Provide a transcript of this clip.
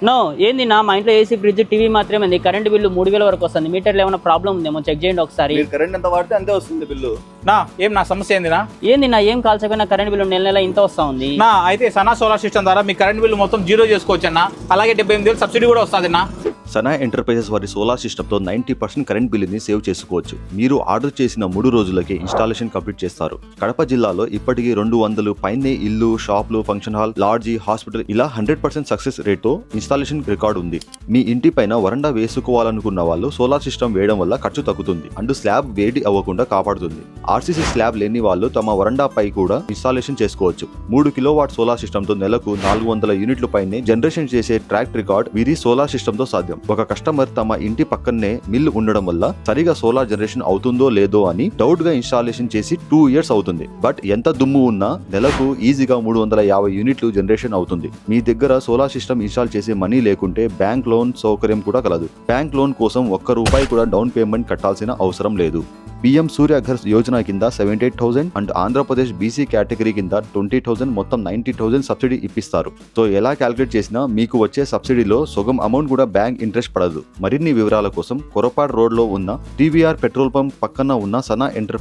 No ఏంది నా మా ఇంట్లో ఏసీ ఫ్రిడ్జ్ టీవీ మాత్రమే ఉంది, కరెంట్ బిల్లు 3000 వరకు వస్తుంది. మీటర్లో ఏమైనా ప్రాబ్లం ఉందేమో చెక్ చేయండి ఒకసారి. మీరు కరెంట్ ఎంత వాడితే అంతే వస్తుంది బిల్లు. నా సమస్య ఏందినా? ఏంది నా ఏం కాల్చకపోయినా కరెంట్ బిల్లు నెల నెల ఇంత వస్తా ఉంది. అయితే సనా సోలార్ సిస్టమ్ ద్వారా మీ కరెంట్ బిల్లు మొత్తం 0 చేసుకోవచ్చు అన్న. అలాగే 78,000 సబ్సిడీ కూడా వస్తుంది నా. సనా ఎంటర్ప్రైజెస్ వారి సోలార్ సిస్టమ్తో 90% కరెంట్ బిల్లుని సేవ్ చేసుకోవచ్చు. మీరు ఆర్డర్ చేసిన 3 రోజులకే ఇన్స్టాలేషన్ కంప్లీట్ చేస్తారు. కడప జిల్లాలో ఇప్పటికీ 200 పైనే ఇల్లు, షాపులు, ఫంక్షన్ హాల్, లాడ్జీ, హాస్పిటల్ ఇలా 100% సక్సెస్ రేట్తో ఇన్స్టాలేషన్ రికార్డు ఉంది. మీ ఇంటి పైన వరండా వేసుకోవాలనుకున్న వాళ్ళు సోలార్ సిస్టమ్ వేయడం వల్ల ఖర్చు తగ్గుతుంది అండ్ స్లాబ్ వేడి అవ్వకుండా కాపాడుతుంది. ఆర్సీసీ స్లాబ్ లేని వాళ్ళు తమ వరండా పై కూడా ఇన్స్టాలేషన్ చేసుకోవచ్చు. 3 కిలోవాట్ సోలార్ సిస్టమ్తో నెలకు 400 యూనిట్ల పైనే జనరేషన్ చేసే ట్రాక్ రికార్డ్ వీరి సోలార్ సిస్టమ్తో సాధ్యం. ఒక కస్టమర్ తమ ఇంటి పక్కనే మిల్ ఉండడం వల్ల సరిగా సోలార్ జనరేషన్ అవుతుందో లేదో అని డౌట్ గా ఇన్స్టాలేషన్ చేసి 2 years అవుతుంది. బట్ ఎంత దుమ్ము ఉన్నా నెలకు ఈజీగా 350 యూనిట్లు జనరేషన్ అవుతుంది. మీ దగ్గర సోలార్ సిస్టమ్ ఇన్స్టాల్ చేసే మనీ లేకుంటే బ్యాంక్ లోన్ సౌకర్యం కూడా కలదు. బ్యాంక్ లోన్ కోసం ₹1 కూడా డౌన్ పేమెంట్ కట్టాల్సిన అవసరం లేదు. PM సూర్యఘర్ యోజన కింద 78,000 అండ్ ఆంధ్రప్రదేశ్ బీసీ కేటగిరీ కింద 20,000 మొత్తం 90,000 సబ్సిడీ ఇప్పిస్తారు. సో ఎలా క్యాలిక్యులేట్ చేసినా మీకు వచ్చే సబ్సిడీలో సగం అమౌంట్ కూడా బ్యాంక్ ఇంట్రెస్ట్ పడదు. మరిన్ని వివరాల కోసం కొరపాడు రోడ్ లో ఉన్న TVR పెట్రోల్ పంప్ పక్కన ఉన్న సనా ఎంటర్